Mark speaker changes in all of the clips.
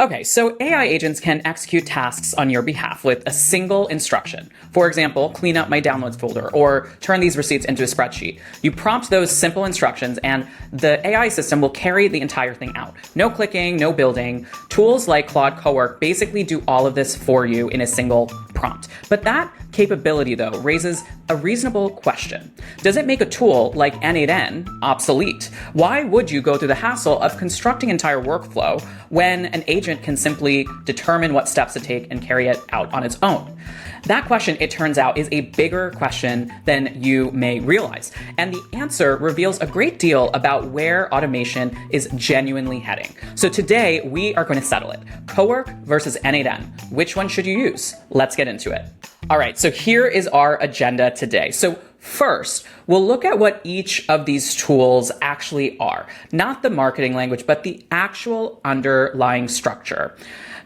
Speaker 1: Okay, so AI agents can execute tasks on your behalf with a single instruction. For example, clean up my downloads folder or turn these receipts into a spreadsheet. You prompt those simple instructions and the AI system will carry the entire thing out. No clicking, no building. Tools like Claude Cowork basically do all of this for you in a single prompt. But that capability, though, raises a reasonable question. Does it make a tool like N8N obsolete? Why would you go through the hassle of constructing an entire workflow when an agent can simply determine what steps to take and carry it out on its own? That question, it turns out, is a bigger question than you may realize. And the answer reveals a great deal about where automation is genuinely heading. So today, we are going to settle it. Cowork versus N8N. Which one should you use? Let's get into it. All right, so here is our agenda today. So first, we'll look at what each of these tools actually are. Not the marketing language, but the actual underlying structure.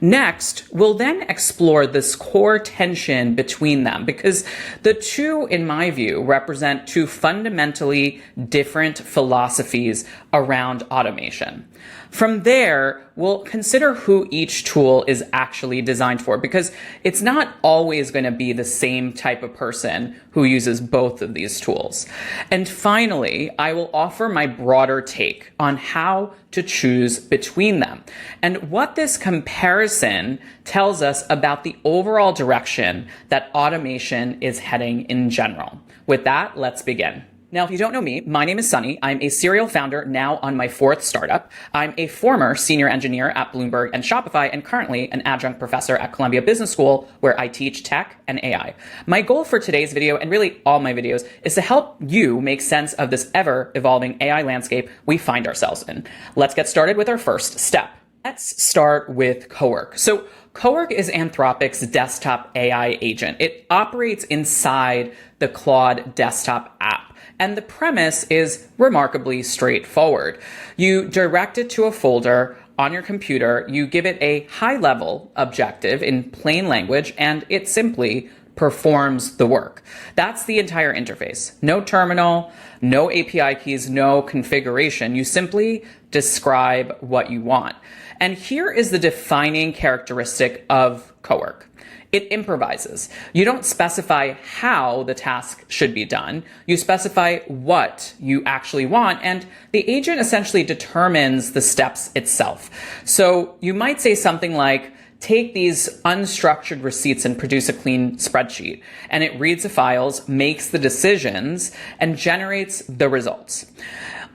Speaker 1: Next, we'll then explore this core tension between them because the two, in my view, represent two fundamentally different philosophies around automation. From there, we'll consider who each tool is actually designed for because it's not always going to be the same type of person who uses both of these tools. And finally, I will offer my broader take on how to choose between them and what this comparison tells us about the overall direction that automation is heading in general. With that, let's begin. Now, if you don't know me, my name is Sunny. I'm a serial founder now on my fourth startup. I'm a former senior engineer at Bloomberg and Shopify and currently an adjunct professor at Columbia Business School where I teach tech and AI. My goal for today's video and really all my videos is to help you make sense of this ever-evolving AI landscape we find ourselves in. Let's get started with our first step. Let's start with Cowork. So Cowork is Anthropic's desktop AI agent. It operates inside the Claude desktop app. And the premise is remarkably straightforward. You direct it to a folder on your computer, you give it a high-level objective in plain language, and it simply performs the work. That's the entire interface. No terminal, no API keys, no configuration. You simply describe what you want. And here is the defining characteristic of Cowork. It improvises. You don't specify how the task should be done. You specify what you actually want, and the agent essentially determines the steps itself. So you might say something like, take these unstructured receipts and produce a clean spreadsheet. And it reads the files, makes the decisions, and generates the results.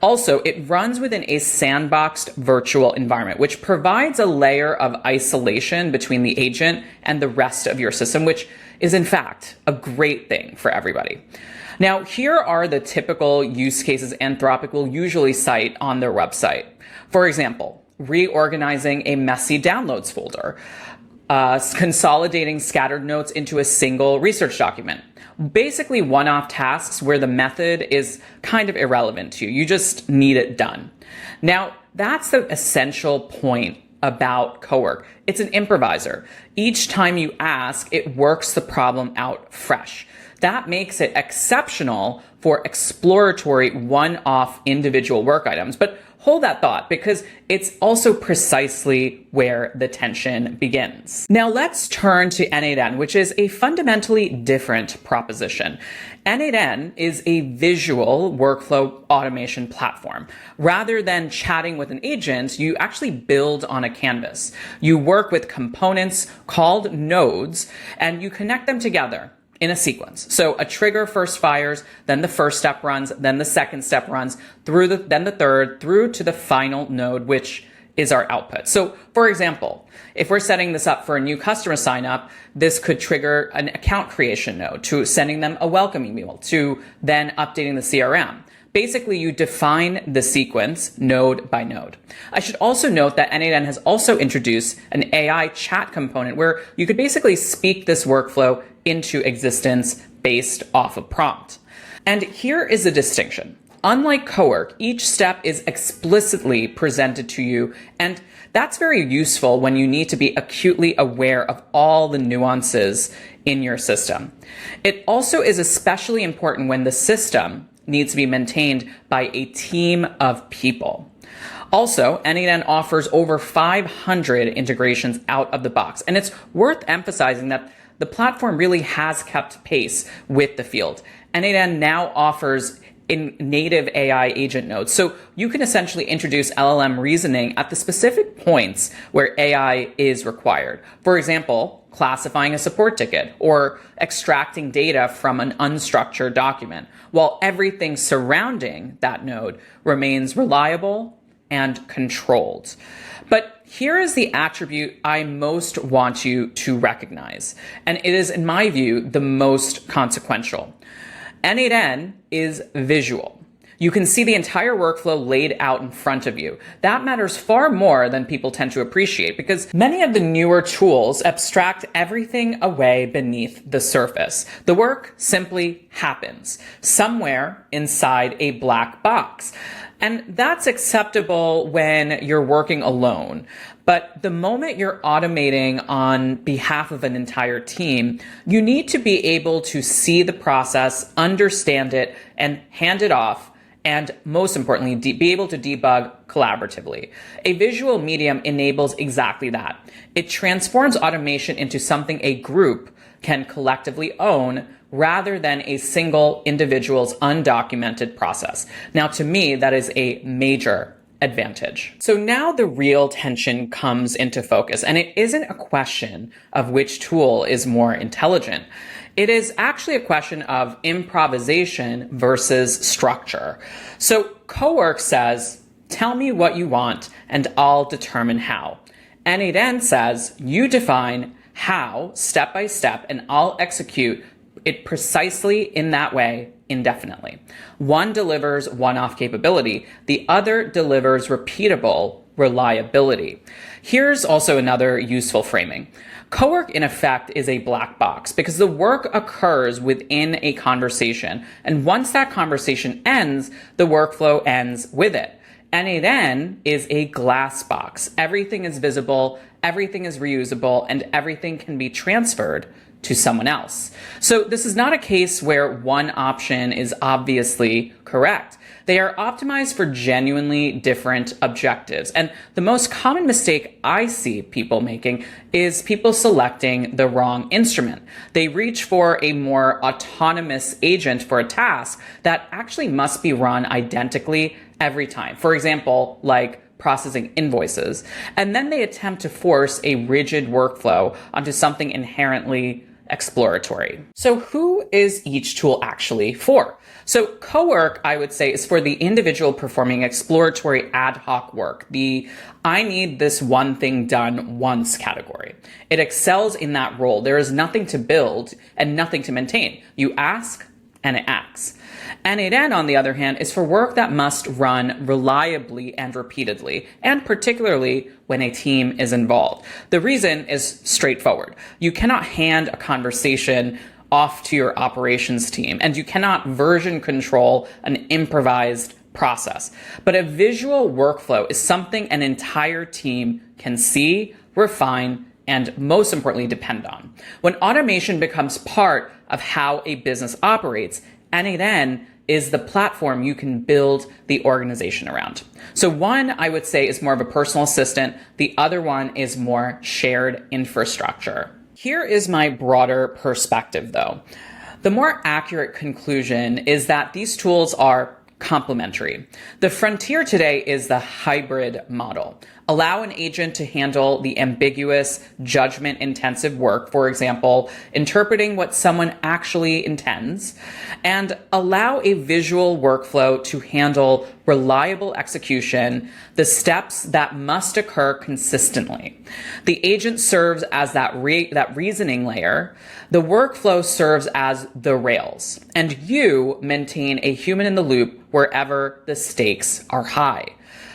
Speaker 1: Also, it runs within a sandboxed virtual environment, which provides a layer of isolation between the agent and the rest of your system, which is in fact a great thing for everybody. Now, here are the typical use cases Anthropic will usually cite on their website. For example, reorganizing a messy downloads folder, consolidating scattered notes into a single research document. Basically one-off tasks where the method is kind of irrelevant to you. You just need it done. Now, that's the essential point about Cowork. It's an improviser. Each time you ask, it works the problem out fresh. That makes it exceptional for exploratory one-off individual work items. But hold that thought because it's also precisely where the tension begins. Now let's turn to N8N, which is a fundamentally different proposition. N8N is a visual workflow automation platform. Rather than chatting with an agent, you actually build on a canvas. You work with components called nodes, and you connect them together in a sequence. So a trigger first fires, then the first step runs, then the second step runs, then the third, through to the final node, which is our output. So for example, if we're setting this up for a new customer sign up, this could trigger an account creation node to sending them a welcome email to then updating the CRM. Basically, you define the sequence node by node. I should also note that N8N has also introduced an AI chat component where you could basically speak this workflow into existence based off a prompt. And here is the distinction. Unlike Cowork, each step is explicitly presented to you, and that's very useful when you need to be acutely aware of all the nuances in your system. It also is especially important when the system needs to be maintained by a team of people. Also, N8N offers over 500 integrations out of the box, and it's worth emphasizing that the platform really has kept pace with the field. N8N now offers in native AI agent nodes. So you can essentially introduce LLM reasoning at the specific points where AI is required. For example, classifying a support ticket or extracting data from an unstructured document, while everything surrounding that node remains reliable and controlled. But here is the attribute I most want you to recognize, and it is, in my view, the most consequential. N8N is visual. You can see the entire workflow laid out in front of you. That matters far more than people tend to appreciate because many of the newer tools abstract everything away beneath the surface. The work simply happens somewhere inside a black box. And that's acceptable when you're working alone. But the moment you're automating on behalf of an entire team, you need to be able to see the process, understand it, and hand it off, and most importantly, be able to debug collaboratively. A visual medium enables exactly that. It transforms automation into something a group can collectively own rather than a single individual's undocumented process. Now, to me, that is a major advantage. So now the real tension comes into focus, and it isn't a question of which tool is more intelligent. It is actually a question of improvisation versus structure. So Cowork says, tell me what you want and I'll determine how. N8N says, you define how step by step and I'll execute it precisely in that way indefinitely. One delivers one-off capability. The other delivers repeatable reliability. Here's also another useful framing. Cowork, in effect, is a black box because the work occurs within a conversation. And once that conversation ends, the workflow ends with it. N8N is a glass box. Everything is visible, everything is reusable, and everything can be transferred to someone else. So this is not a case where one option is obviously correct. They are optimized for genuinely different objectives. And the most common mistake I see people making is people selecting the wrong instrument. They reach for a more autonomous agent for a task that actually must be run identically every time. For example, like processing invoices. And then they attempt to force a rigid workflow onto something inherently exploratory. So who is each tool actually for? So Cowork, I would say, is for the individual performing exploratory ad hoc work, the I need this one thing done once category. It excels in that role. There is nothing to build and nothing to maintain. You ask and it acts. N8N, on the other hand, is for work that must run reliably and repeatedly, and particularly when a team is involved. The reason is straightforward. You cannot hand a conversation off to your operations team, and you cannot version control an improvised process. But a visual workflow is something an entire team can see, refine, and most importantly, depend on. When automation becomes part of how a business operates, N8N is the platform you can build the organization around. So one, I would say, is more of a personal assistant. The other one is more shared infrastructure. Here is my broader perspective, though. The more accurate conclusion is that these tools are complementary. The frontier today is the hybrid model. Allow an agent to handle the ambiguous, judgment-intensive work, for example, interpreting what someone actually intends, and allow a visual workflow to handle reliable execution, the steps that must occur consistently. The agent serves as that reasoning layer. The workflow serves as the rails, and you maintain a human in the loop wherever the stakes are high.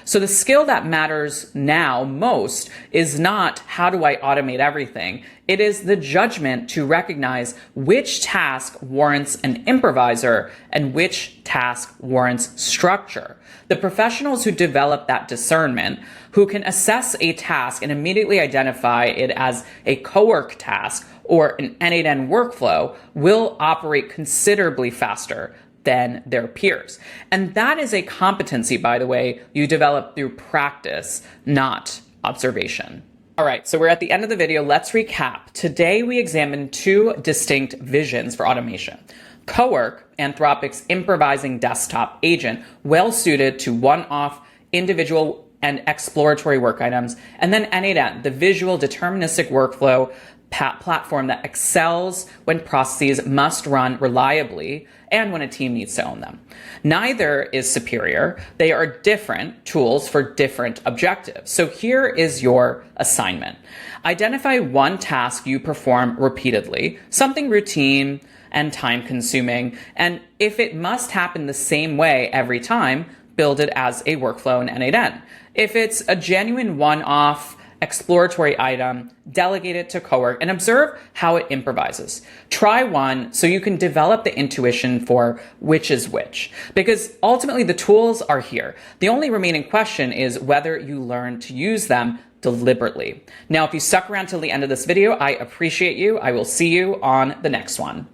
Speaker 1: So the skill that matters now most is not how do I automate everything? It is the judgment to recognize which task warrants an improviser and which task warrants structure. The professionals who develop that discernment, who can assess a task and immediately identify it as a Cowork task or an N8N workflow, will operate considerably faster than their peers. And that is a competency, by the way, you develop through practice, not observation. All right, so we're at the end of the video. Let's recap. Today, we examined two distinct visions for automation. Cowork, Anthropic's improvising desktop agent, well suited to one-off individual and exploratory work items, and then N8N, the visual deterministic workflow platform that excels when processes must run reliably and when a team needs to own them. Neither is superior. They are different tools for different objectives. So here is your assignment. Identify one task you perform repeatedly, something routine and time consuming, and if it must happen the same way every time, build it as a workflow in N8N. If it's a genuine one-off exploratory item, delegate it to Cowork and observe how it improvises. Try one so you can develop the intuition for which is which, because ultimately the tools are here. The only remaining question is whether you learn to use them deliberately. Now, if you stuck around till the end of this video, I appreciate you. I will see you on the next one.